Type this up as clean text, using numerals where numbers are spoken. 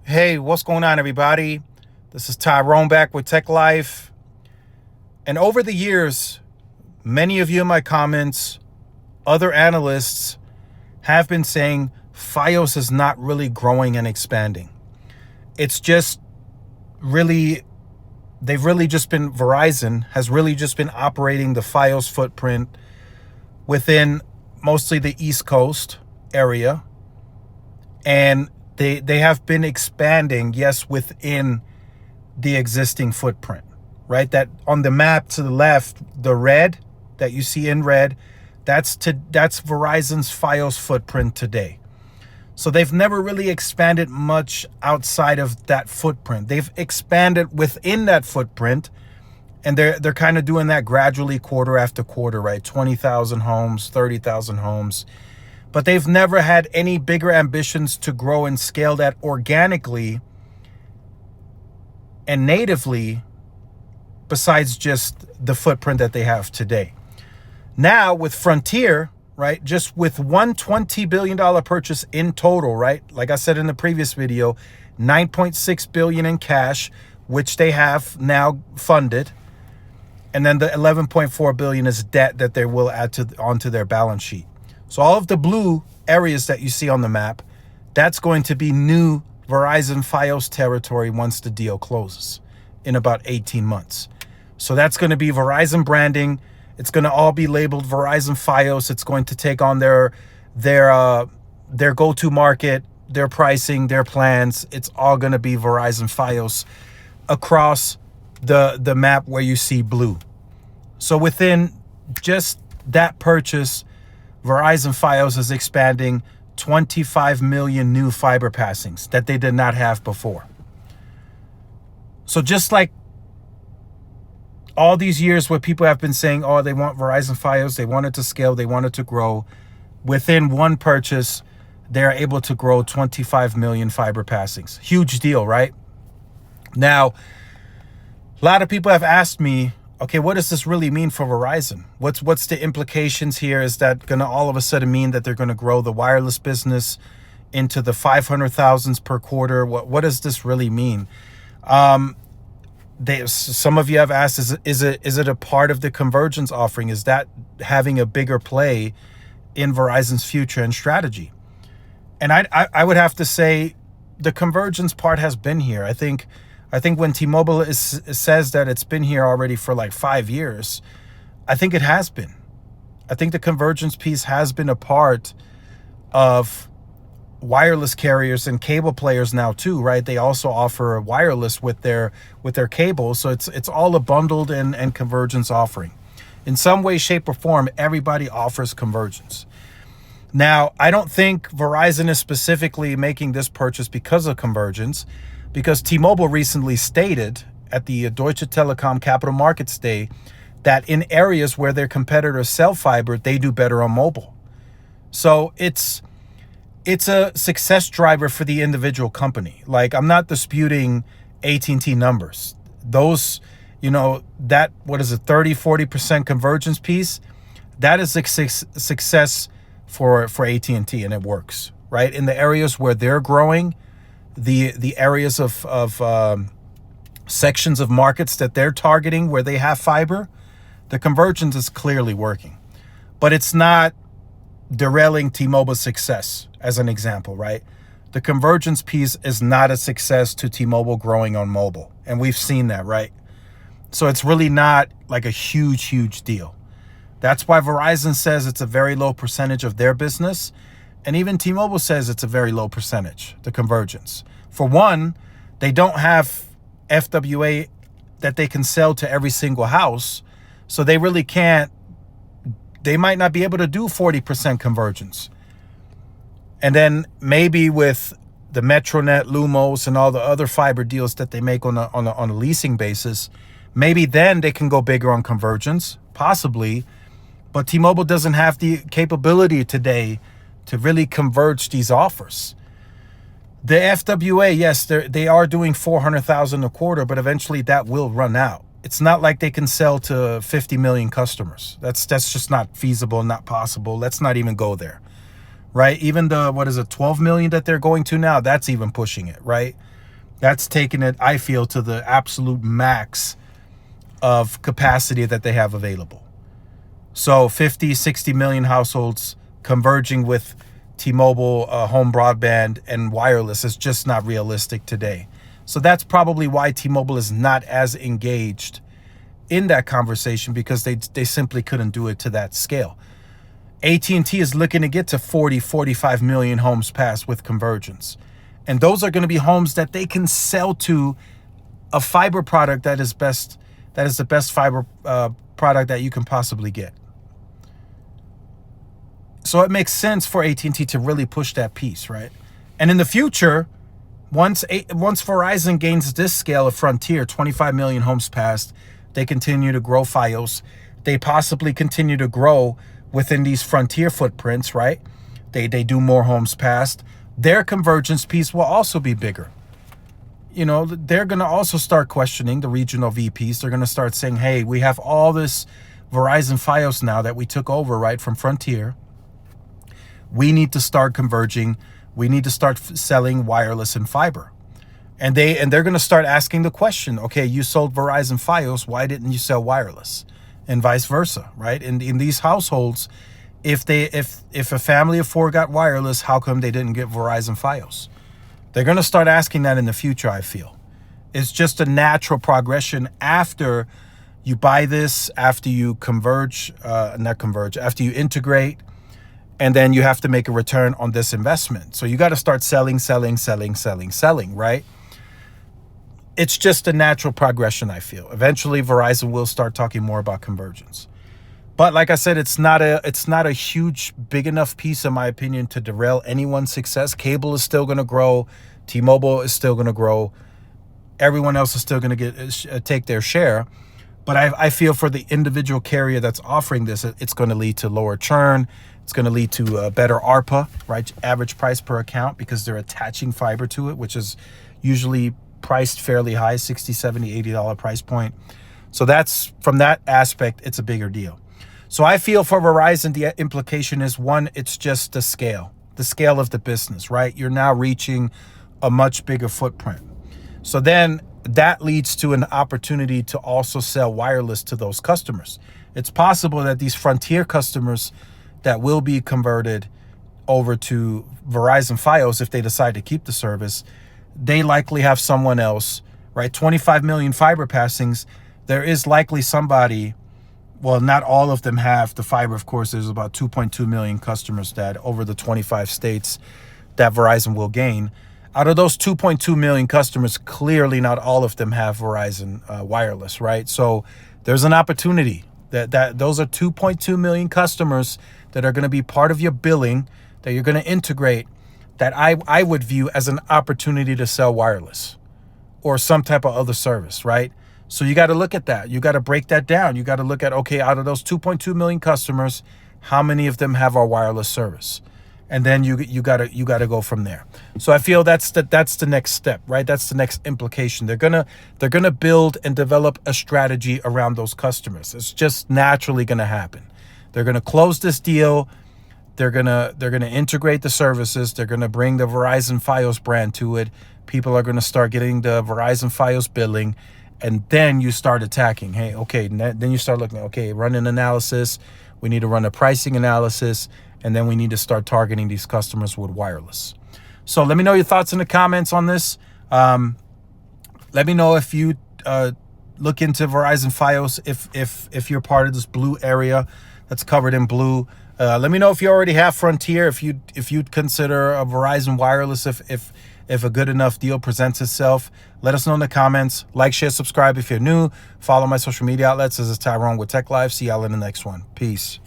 Hey, what's going on, everybody? This is Tyrone back with Tech Life. And over the years, many of you in my comments, other analysts have been saying Fios is not really growing and expanding. It's just really, Verizon has really just been operating the Fios footprint within mostly the East Coast area. And they have been expanding, yes, within the existing footprint, right? That on the map to the left, the red that you see in red, that's Verizon's Fios footprint today. So they've never really expanded much outside of that footprint. They've expanded within that footprint, and they're kind of doing that gradually quarter after quarter, right? 20,000 homes, 30,000 homes. But they've never had any bigger ambitions to grow and scale that organically and natively besides just the footprint that they have today. Now with Frontier, right, just with one $20 billion purchase in total, right? Like I said in the previous video, $9.6 billion in cash, which they have now funded. And then the $11.4 billion is debt that they will add onto their balance sheet. So all of the blue areas that you see on the map, that's going to be new Verizon Fios territory once the deal closes in about 18 months. So that's going to be Verizon branding. It's going to all be labeled Verizon Fios. It's going to take on their go-to market, their pricing, their plans. It's all going to be Verizon Fios across the map where you see blue. So within just that purchase, Verizon Fios is expanding 25 million new fiber passings that they did not have before. So just like all these years where people have been saying, oh, they want Verizon Fios, they want it to scale, they want it to grow, within one purchase, they're able to grow 25 million fiber passings. Huge deal, right? Now, a lot of people have asked me, okay, what does this really mean for Verizon? What's the implications here? Is that going to all of a sudden mean that they're going to grow the wireless business into the 500,000s per quarter? What does this really mean? Some of you have asked, is it a part of the Convergence offering? Is that having a bigger play in Verizon's future and strategy? And I would have to say the Convergence part has been here. I think when T-Mobile says that it's been here already for like 5 years, I think it has been. I think the Convergence piece has been a part of wireless carriers and cable players now too, right? They also offer wireless with their cable. So it's all a bundled and convergence offering. In some way, shape, or form, everybody offers convergence. Now, I don't think Verizon is specifically making this purchase because of convergence, because T-Mobile recently stated at the Deutsche Telekom Capital Markets Day that in areas where their competitors sell fiber, they do better on mobile. So it's a success driver for the individual company. Like, I'm not disputing AT&T numbers. Those, that, 30-40% convergence piece, that is a success for AT&T, and it works, right? In the areas where they're growing, the areas of sections of markets that they're targeting where they have fiber, the convergence is clearly working. But it's not derailing T-Mobile's success, as an example, right? The convergence piece is not a success to T-Mobile growing on mobile. And we've seen that, right? So it's really not like a huge deal. That's why Verizon says it's a very low percentage of their business. And even T-Mobile says it's a very low percentage, the convergence. For one, they don't have FWA that they can sell to every single house. So they really can't, they might not be able to do 40% convergence. And then maybe with the Metronet, Lumos, and all the other fiber deals that they make on a leasing basis, maybe then they can go bigger on convergence, possibly. But T-Mobile doesn't have the capability today to really converge these offers. The FWA, yes, they are doing 400,000 a quarter, but eventually that will run out. It's not like they can sell to 50 million customers. That's just not feasible, not possible. Let's not even go there, right? Even the, 12 million that they're going to now, that's even pushing it, right? That's taking it, I feel, to the absolute max of capacity that they have available. So 50, 60 million households converging with T-Mobile home broadband and wireless is just not realistic today. So that's probably why T-Mobile is not as engaged in that conversation, because they simply couldn't do it to that scale. AT&T is looking to get to 40, 45 million homes passed with convergence. And those are going to be homes that they can sell to a fiber product that is the best fiber product that you can possibly get. So it makes sense for AT&T to really push that piece, right? And in the future, once Verizon gains this scale of Frontier, 25 million homes passed, they continue to grow Fios. They possibly continue to grow within these Frontier footprints, right? They do more homes passed. Their convergence piece will also be bigger. They're going to also start questioning the regional VPs. They're going to start saying, hey, we have all this Verizon Fios now that we took over, right, from Frontier. We need to start converging. We need to start selling wireless and fiber. And they're going to start asking the question, okay, you sold Verizon Fios, why didn't you sell wireless? And vice versa, right? In these households, if a family of 4 got wireless, how come they didn't get Verizon Fios? They're going to start asking that in the future, I feel. It's just a natural progression after you buy this, after you after you integrate, and then you have to make a return on this investment. So you got to start selling, right? It's just a natural progression, I feel. Eventually, Verizon will start talking more about convergence. But like I said, it's not a huge, big enough piece, in my opinion, to derail anyone's success. Cable is still going to grow. T-Mobile is still going to grow. Everyone else is still going to take their share. But I feel for the individual carrier that's offering this, it's going to lead to lower churn. It's going to lead to better ARPA, right? Average price per account, because they're attaching fiber to it, which is usually priced fairly high, $60, $70, $80 price point. So that's, from that aspect, it's a bigger deal. So I feel for Verizon, the implication is, one, it's just the scale of the business, right? You're now reaching a much bigger footprint. So then that leads to an opportunity to also sell wireless to those customers. It's possible that these Frontier customers that will be converted over to Verizon Fios, if they decide to keep the service, they likely have someone else, right? 25 million fiber passings. There is likely somebody, well, not all of them have the fiber, of course. There's about 2.2 million customers that over the 25 states that Verizon will gain. Out of those 2.2 million customers, clearly not all of them have Verizon wireless, right? So there's an opportunity that those are 2.2 million customers that are going to be part of your billing, that you're going to integrate, that I would view as an opportunity to sell wireless or some type of other service, right? So you got to look at that. You got to break that down. You got to look at, okay, out of those 2.2 million customers, how many of them have our wireless service? And then you got to go from there. So I feel that's the next step, right? That's the next implication. They're gonna build and develop a strategy around those customers. It's just naturally gonna happen. They're gonna close this deal. They're gonna integrate the services. They're gonna bring the Verizon Fios brand to it. People are gonna start getting the Verizon Fios billing, and then you start attacking. Hey, okay, then you start looking. Okay, run an analysis. We need to run a pricing analysis. And then we need to start targeting these customers with wireless. So let me know your thoughts in the comments on this. Let me know if you look into Verizon Fios, if you're part of this blue area that's covered in blue. Let me know if you already have Frontier, if you'd consider a Verizon wireless, if a good enough deal presents itself. Let us know in the comments. Like, share, subscribe if you're new. Follow my social media outlets. This is Tyrone with Tech Live. See y'all in the next one. Peace.